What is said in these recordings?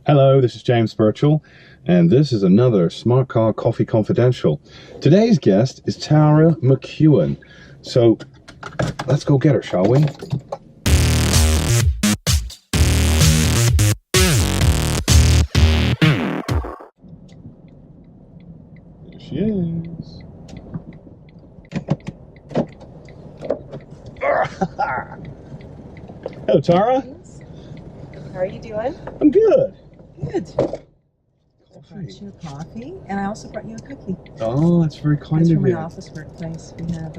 Hello, this is James Birchall, and this is another Smartcar Coffee Confidential. Today's guest is Tara McEwen. So let's go get her, shall we? There she is. Hello, Tara. How are you doing? I'm good. Good. I Coffee. brought you coffee, and I also brought you a cookie. Oh, that's very kind It's of from you. my office workplace. We have,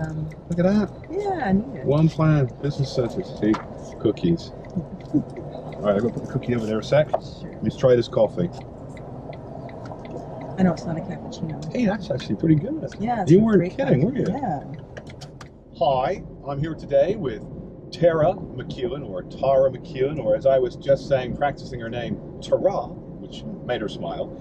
Look at that. yeah, I need it. One plan, business centers, see, cookies. All right, I'm gonna put the cookie over there a sec. Sure. Let's try this coffee. I know it's not a cappuccino. Hey, that's actually pretty good. Yeah, it's You a weren't great kidding, coffee. were you? Yeah. Hi, I'm here today with Tara McEwen, or Tara McEwen, or as I was just saying, practicing her name, Tara, which made her smile,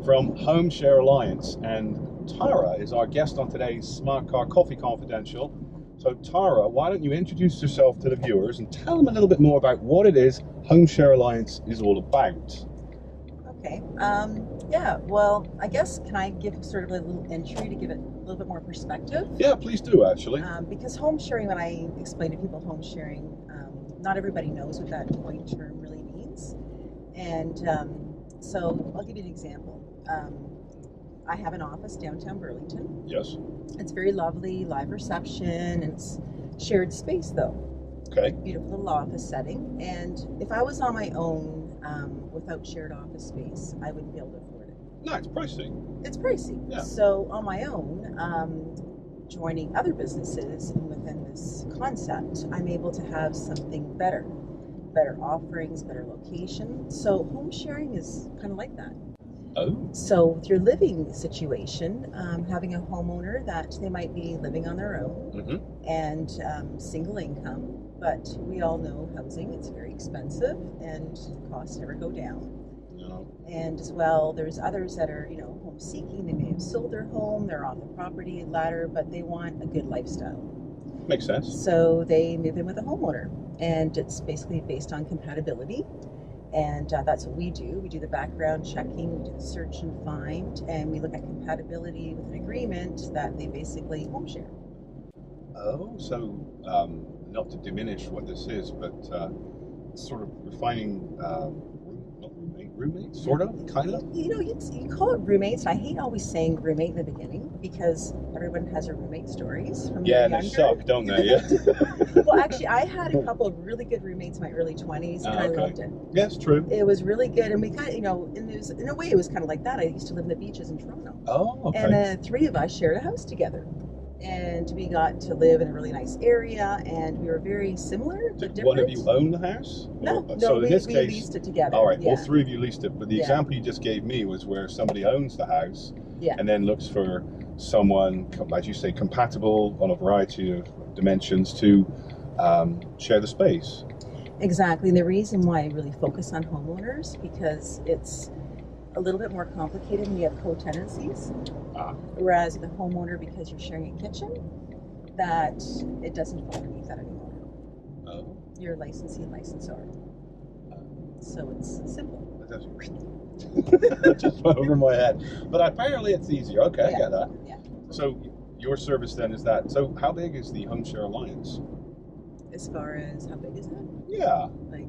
from Home Share Alliance. And Tara is our guest on today's Smartcar Coffee Confidential. So Tara, why don't you introduce yourself to the viewers and tell them a little bit more about what it is Home Share Alliance is all about. Okay. Yeah, well, I guess, can I give sort of a little entry to give it a little bit more perspective? Yeah, please do, actually. Because home sharing, when I explain to people home sharing, not everybody knows what that joint term really means. And so I'll give you an example. I have an office downtown Burlington. Yes. It's very lovely, live reception, and it's shared space though. Okay. Beautiful little office setting. And if I was on my own without shared office space, I wouldn't be able to afford it. No, it's pricey. It's pricey. Yeah. So on my own, joining other businesses within this concept, I'm able to have something better offerings, better location. So home sharing is kind of like that. Oh. So with your living situation, having a homeowner that they might be living on their own and single income, but we all know housing, it's very expensive and the costs never go down. No. And as well, there's others that are, home seeking. They may have sold their home, they're off the property ladder, but they want a good lifestyle. Makes sense. So they move in with a homeowner, and it's basically based on compatibility. And that's what we do. We do the background checking, we do the search and find, and we look at compatibility with an agreement that they basically home share. Oh, so not to diminish what this is, but sort of refining not roommate, sort of, kind of. You call it roommates. I hate always saying roommate in the beginning because everyone has their roommate stories from Yeah, when they they're suck, don't they? Yeah. Well, actually, I had a couple of really good roommates in my early 20s, and I loved it. Yes, true. It was really good, and we kind of, in a way, it was kind of like that. I used to live in the beaches in Toronto. Oh, okay. And three of us shared a house together. And we got to live in a really nice area, and we were very similar but Did different. one of you own the house? No, So we in this case, leased it together. all right, yeah. all three of you leased it. But the example you just gave me was where somebody owns the house and then looks for someone, as you say, compatible on a variety of dimensions to share the space. Exactly. And the reason why I really focus on homeowners, because it's a little bit more complicated when you have co-tenancies. Whereas the homeowner, because you're sharing a kitchen, that it doesn't fall underneath that anymore. Oh. You're a licensee and licensor. So it's simple. That just went over my head. But apparently it's easier. Okay, I get that. Yeah. So your service then is that. So how big is the Home Share Alliance? As far as how big is it? Yeah. Like,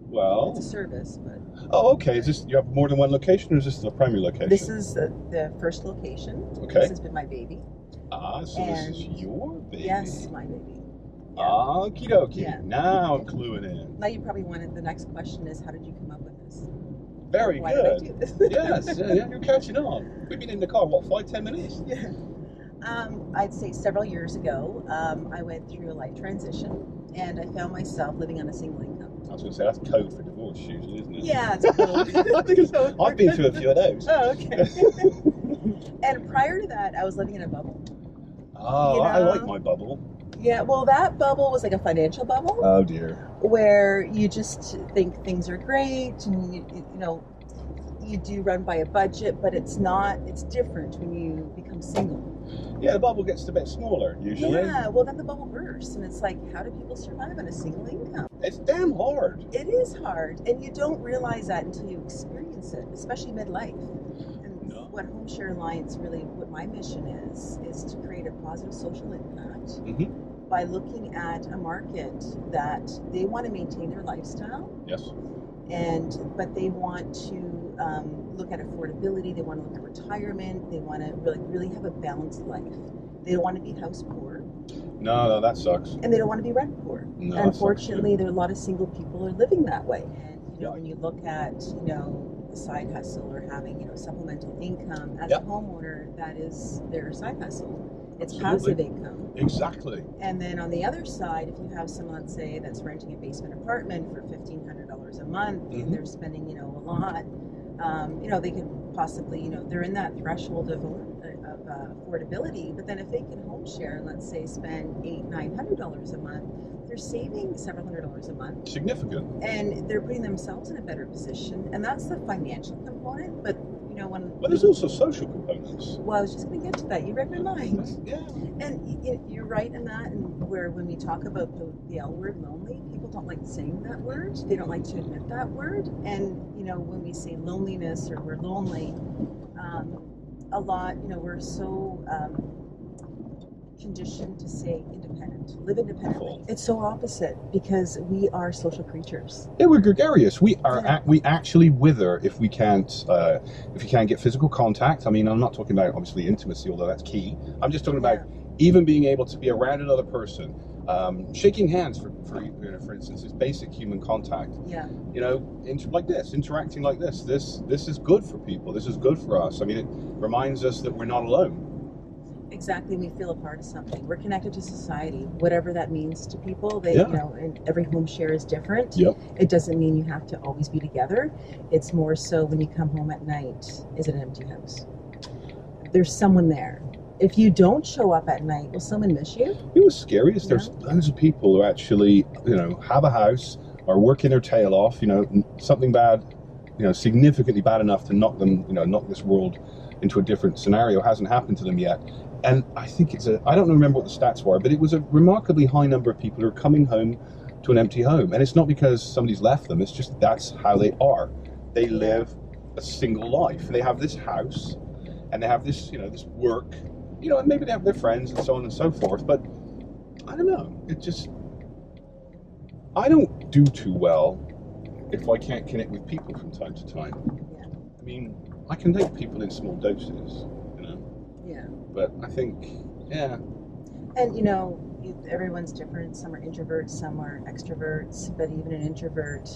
well, it's a service, but. Oh, okay. Is this, you have more than one location, or is this the primary location? This is the first location. Okay. This has been my baby. So this is your baby. Yes, my baby. Yeah. Okie dokie. Yeah. Now I'm cluing in. Now you probably wanted, the next question is, how did you come up with this? Very Why good. did I do this? Yes, yeah, you're catching on. We've been in the car, what, 5-10 minutes? Yeah. I'd say several years ago, I went through a life transition, and I found myself living on a single income. I was going to say, that's code for divorce usually, isn't it? Yeah, it's cool. I've been through a few of those. Oh, okay. And prior to that, I was living in a bubble. Oh, I like my bubble. Yeah, well, that bubble was like a financial bubble. Oh, dear. Where you just think things are great, and you do run by a budget, but it's not. It's different when you become single. Yeah, the bubble gets a bit smaller usually. Yeah, well then the bubble bursts, and it's like, how do people survive on a single income? It's damn hard. It is hard, and you don't realize that until you experience it, especially midlife. And what Home Share Alliance really, what my mission is to create a positive social impact by looking at a market that they want to maintain their lifestyle. Yes. But they want to look at affordability. They want to look at retirement. They want to really have a balanced life. They don't want to be house poor. No, that sucks. And they don't want to be rent poor. No, unfortunately, there are a lot of single people are living that way. And when you look at the side hustle or having supplemental income as a homeowner, that is their side hustle. It's passive income. Exactly. And then on the other side, if you have someone, let's say, that's renting a basement apartment for $1,500 a month, and they're spending, a lot, they could possibly, they're in that threshold of affordability. But then if they can home share and let's say spend $800-900 a month, they're saving several $100s a month. Significant. And they're putting themselves in a better position. And that's the financial component. But well, there's also social components. Well, I was just going to get to that. You read my mind. Yeah. And you're right in that. And when we talk about the L word, lonely, people don't like saying that word. They don't like to admit that word. And when we say loneliness or we're lonely, a lot, we're so conditioned to say independent, live independently. It's so opposite because we are social creatures. Yeah, we're gregarious. We are. We actually wither if we can't get physical contact. I mean, I'm not talking about obviously intimacy, although that's key. I'm just talking about even being able to be around another person. Shaking hands, for instance, is basic human contact. Yeah. Like this, interacting like this. This is good for people. This is good for us. I mean, it reminds us that we're not alone. Exactly, we feel a part of something. We're connected to society, whatever that means to people. And every home share is different. Yep. It doesn't mean you have to always be together. It's more so when you come home at night, is it an empty house? There's someone there. If you don't show up at night, will someone miss you? What's scary is there's loads of people who actually, have a house, are working their tail off, something bad, significantly bad enough to knock them, knock this world into a different scenario hasn't happened to them yet. And I think I don't remember what the stats were, but it was a remarkably high number of people who are coming home to an empty home. And it's not because somebody's left them, it's just that's how they are. They live a single life. They have this house and they have this, this work, and maybe they have their friends and so on and so forth. But I don't know. I don't do too well if I can't connect with people from time to time. Yeah. I mean, I can take people in small doses, Yeah. But I think, And everyone's different. Some are introverts, some are extroverts. But even an introvert,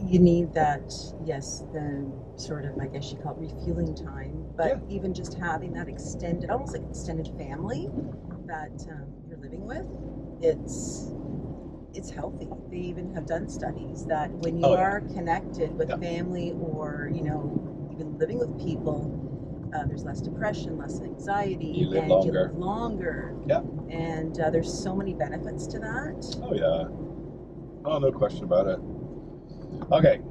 you need that, the sort of, I guess you call it refueling time. But even just having that extended, almost like extended family that you're living with, it's healthy. They even have done studies that when you are connected with family or, even living with people, there's less depression, less anxiety, you live longer. Yeah. And there's so many benefits to that. Oh, yeah. Oh, no question about it. Okay.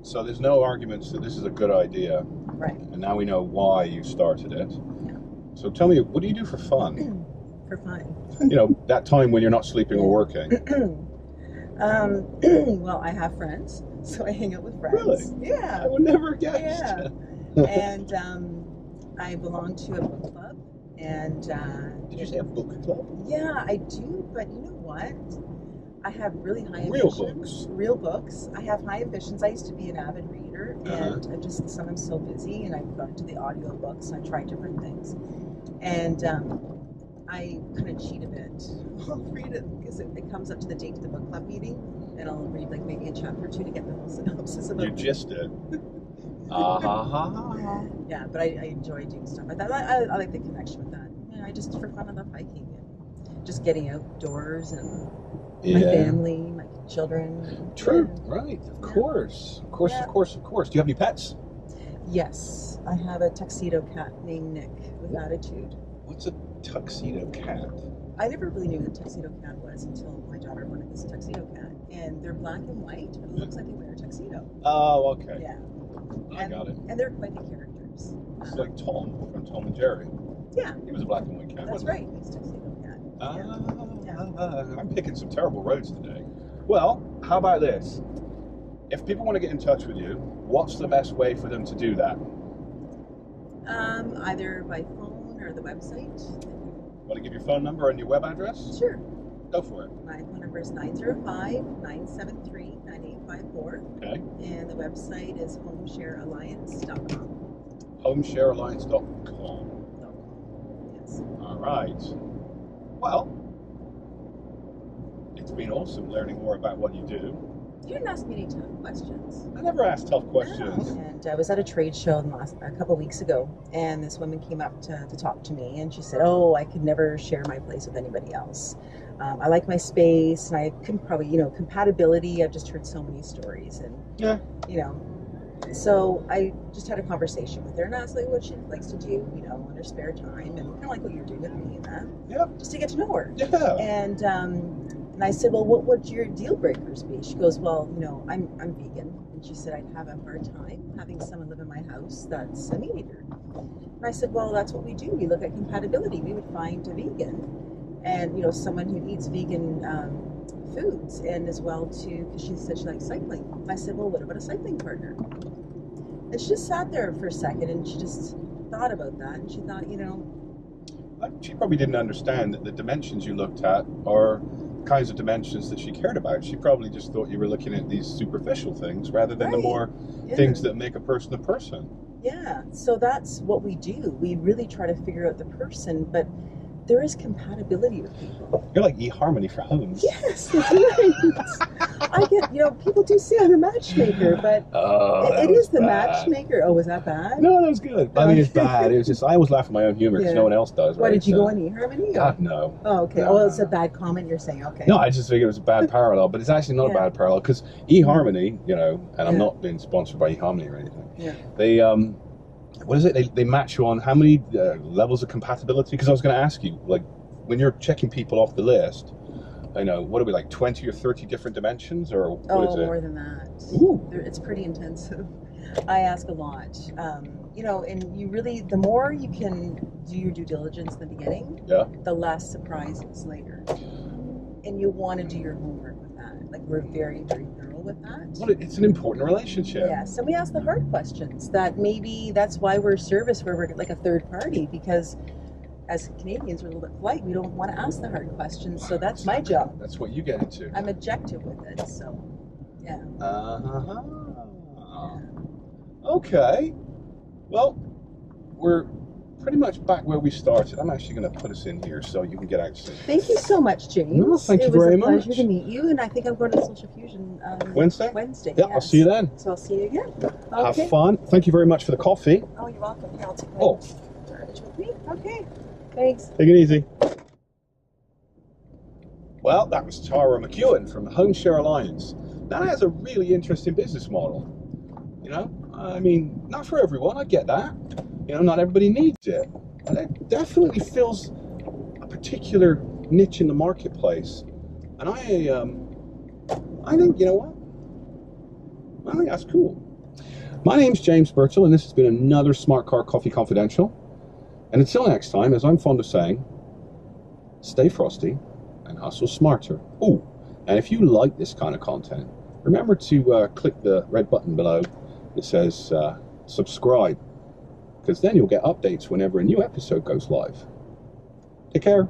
So there's no arguments that this is a good idea. Right. And now we know why you started it. Yeah. So tell me, what do you do for fun? For fun. That time when you're not sleeping or working. Well, I have friends, so I hang out with friends. Really? Yeah. I would never guess. Yeah. And I belong to a book club. And did you say a book club? Yeah, I do. But you know what? I have really high Real ambitions. Real books. I have high ambitions. I used to be an avid reader, and I just sometimes so busy, and I've got into the audiobooks, and I try different things. And I kind of cheat a bit. I'll read it because it comes up to the date of the book club meeting, and I'll read like maybe a chapter or two to get the whole synopsis of it. You just did. Yeah, but I enjoy doing stuff like that. I like the connection with that. I just, for fun, I love hiking and just getting outdoors and my family, my children. True, right, of course. Of course. Do you have any pets? Yes, I have a tuxedo cat named Nick with attitude. What's a tuxedo cat? I never really knew what a tuxedo cat was until my daughter wanted this tuxedo cat. And they're black and white, but it looks like they wear a tuxedo. Oh, okay. Yeah. I got it. And they're quite the character. colors. It's like Tom from Tom and Jerry. Yeah. He was a black and white cat. That's wasn't right. He's tuxedo cat. I'm picking some terrible roads today. Well, how about this? If people want to get in touch with you, what's the best way for them to do that? Either by phone or the website. Want to give your phone number and your web address? Sure. Go for it. My phone number is 905-973-9854. Okay. And the website is homesharealliance.com. Homesharealliance.com. Yes. All right. Well, it's been awesome learning more about what you do. You didn't ask me any tough questions. I never ask tough questions. No. And I was at a trade show a couple of weeks ago, and this woman came up to talk to me, and she said, "Oh, I could never share my place with anybody else. I like my space, and I couldn't probably, compatibility. I've just heard so many stories, and So I just had a conversation with her, and I was like, what she likes to do, in her spare time, and kind of like what you're doing with me and that. Yeah. Just to get to know her. Yeah. And I said, well, what would your deal breakers be? She goes, well, I'm vegan. And she said, I'd have a hard time having someone live in my house that's a meat eater. And I said, well, that's what we do. We look at compatibility. We would find a vegan and, someone who eats vegan foods, and as well too, because she said she likes cycling. And I said, well, what about a cycling partner? And she just sat there for a second, and she just thought about that, and she thought, She probably didn't understand that the dimensions you looked at are kinds of dimensions that she cared about. She probably just thought you were looking at these superficial things rather than the more things that make a person a person. Yeah, so that's what we do. We really try to figure out the person, but there is compatibility with people. You're like eHarmony for homes. Yes, that's right. I get, people do say I'm a matchmaker, but it is the matchmaker. Oh, was that bad? No, that was good. I mean, it's bad. It was just, I always laugh at my own humor because no one else does. Why right? did you go on eHarmony? God, no. Oh, okay. No, Well, it's a bad comment you're saying. Okay. No, I just figured it was a bad parallel, but it's actually not a bad parallel because eHarmony, and I'm not being sponsored by eHarmony or anything. Yeah. They, what is it? They match you on how many levels of compatibility? Because I was going to ask you, like, when you're checking people off the list, what are we, like 20 or 30 different dimensions, or what is it? More than that. Ooh. It's pretty intensive. I ask a lot. And you really, the more you can do your due diligence in the beginning, the less surprises later. And you want to do your homework with that. Like, we're very, very thorough with that. Well, it's an important relationship. Yes, and we ask the hard questions. That maybe that's why we're service, where we're like a third party, because as Canadians, we're a little bit polite. We don't want to ask the hard questions, so that's my job. That's what you get into. I'm objective with it, so yeah. Okay. Well, we're pretty much back where we started. I'm actually going to put us in here so you can get out soon. Thank you so much, James. No, thank you very much. It was a pleasure to meet you, and I think I'm going to Social Fusion Wednesday. Wednesday. Yeah, yes. I'll see you then. So I'll see you again. Okay. Have fun. Thank you very much for the coffee. Oh, you're welcome. Here, I'll take my garbage with me. Okay. Thanks. Take it easy. Well, that was Tara McEwen from HomeShare Alliance. Now, that has a really interesting business model. I mean, not for everyone, I get that. Not everybody needs it. But it definitely fills a particular niche in the marketplace. And I think, I think that's cool. My name's James Birchall, and this has been another Smartcar Coffee Confidential. And until next time, as I'm fond of saying, stay frosty and hustle smarter. Oh, and if you like this kind of content, remember to click the red button below that says subscribe, because then you'll get updates whenever a new episode goes live. Take care.